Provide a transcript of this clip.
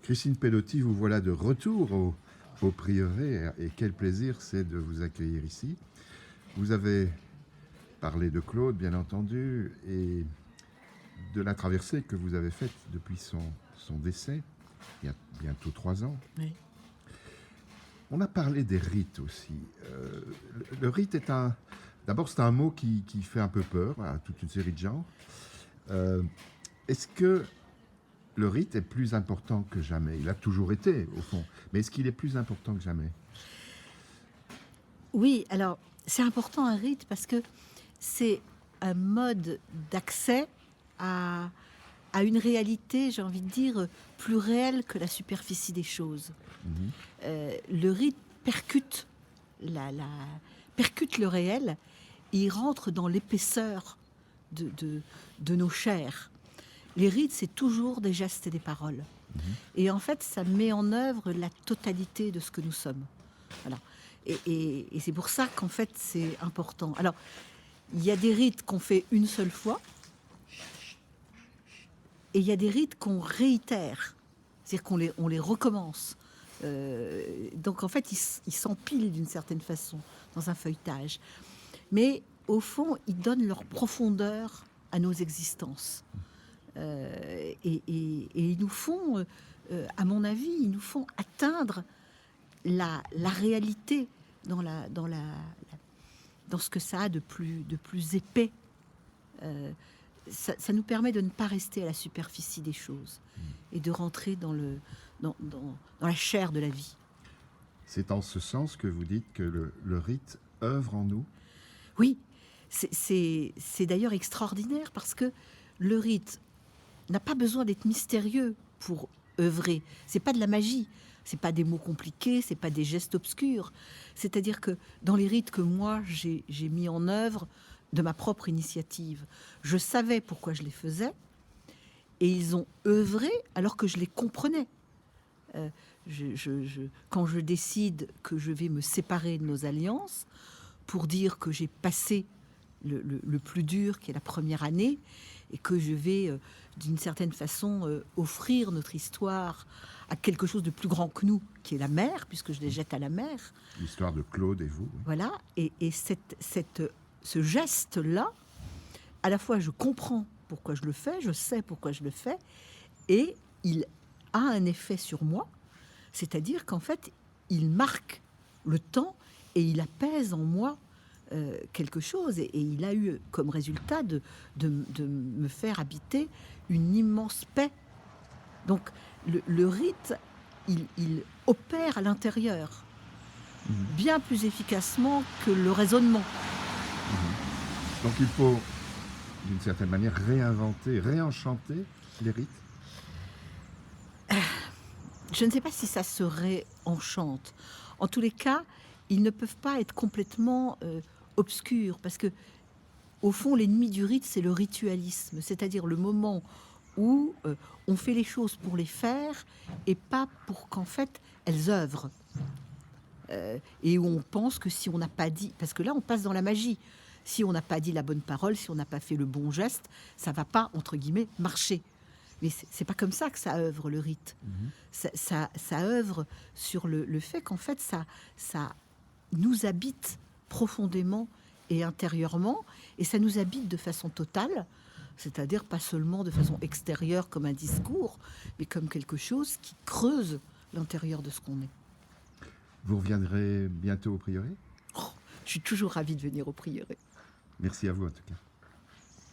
Christine Pelotti, vous voilà de retour au prieuré et quel plaisir c'est de vous accueillir ici. Vous avez parlé de Claude, bien entendu, et de la traversée que vous avez faite depuis son décès, il y a bientôt 3 ans. Oui. On a parlé des rites aussi. Le rite est un... D'abord, c'est un mot qui fait un peu peur à toute une série de gens. Euh, Est-ce que le rite est plus important que jamais? Il a toujours été, au fond. Mais est-ce qu'il est plus important que jamais? Oui, alors c'est important un rite parce que c'est un mode d'accès à, à une réalité, j'ai envie de dire, plus réelle que la superficie des choses. Mhm. Le rite percute, percute le réel et il rentre dans l'épaisseur de nos chairs. Les rites, c'est toujours des gestes et des paroles. Et en fait, ça met en œuvre la totalité de ce que nous sommes. Voilà. Et c'est pour ça qu'en fait, c'est important. Alors, il y a des rites qu'on fait une seule fois, et il y a des rites qu'on réitère, c'est-à-dire on les recommence. Donc en fait, ils s'empilent d'une certaine façon dans un feuilletage. Mais au fond, ils donnent leur profondeur à nos existences. Et ils nous font, à mon avis, ils nous font atteindre la réalité dans ce que ça a de plus épais. Ça nous permet de ne pas rester à la superficie des choses et de rentrer dans la chair de la vie. C'est en ce sens que vous dites que le rite œuvre en nous. Oui, c'est d'ailleurs extraordinaire parce que le rite n'a pas besoin d'être mystérieux pour œuvrer. C'est pas de la magie, c'est pas des mots compliqués, c'est pas des gestes obscurs. C'est-à-dire que dans les rites que moi j'ai mis en œuvre de ma propre initiative, je savais pourquoi je les faisais et ils ont œuvré alors que je les comprenais. Euh, quand je décide que je vais me séparer de nos alliances pour dire que j'ai passé le plus dur, qui est la première année, et que je vais, d'une certaine façon, offrir notre histoire à quelque chose de plus grand que nous, qui est la mer, puisque je les jette à la mer. L'histoire de Claude et vous. Oui. Voilà, et ce geste-là, à la fois je comprends pourquoi je le fais, je sais pourquoi je le fais, et il a un effet sur moi, c'est-à-dire qu'en fait, il marque le temps et il apaise en moi quelque chose. Et il a eu comme résultat de me faire habiter une immense paix. Donc le rite, il opère à l'intérieur bien plus efficacement que le raisonnement. Donc il faut, d'une certaine manière, réinventer, réenchanter les rites. Je ne sais pas si ça se réenchante. En tous les cas, ils ne peuvent pas être complètement obscurs, parce que, au fond, l'ennemi du rite, c'est le ritualisme, c'est-à-dire le moment où on fait les choses pour les faire et pas pour qu'en fait elles œuvrent. Et où on pense que si on n'a pas dit, parce que là on passe dans la magie, si on n'a pas dit la bonne parole, si on n'a pas fait le bon geste, ça va pas, entre guillemets, marcher. Mais c'est pas comme ça que ça œuvre, le rite. Ça œuvre sur le fait qu'en fait ça nous habite profondément et intérieurement, et ça nous habite de façon totale, c'est-à-dire pas seulement de façon extérieure comme un discours, mais comme quelque chose qui creuse l'intérieur de ce qu'on est. Vous reviendrez bientôt au prieuré. Je suis toujours ravie de venir au prieuré. Merci à vous en tout cas.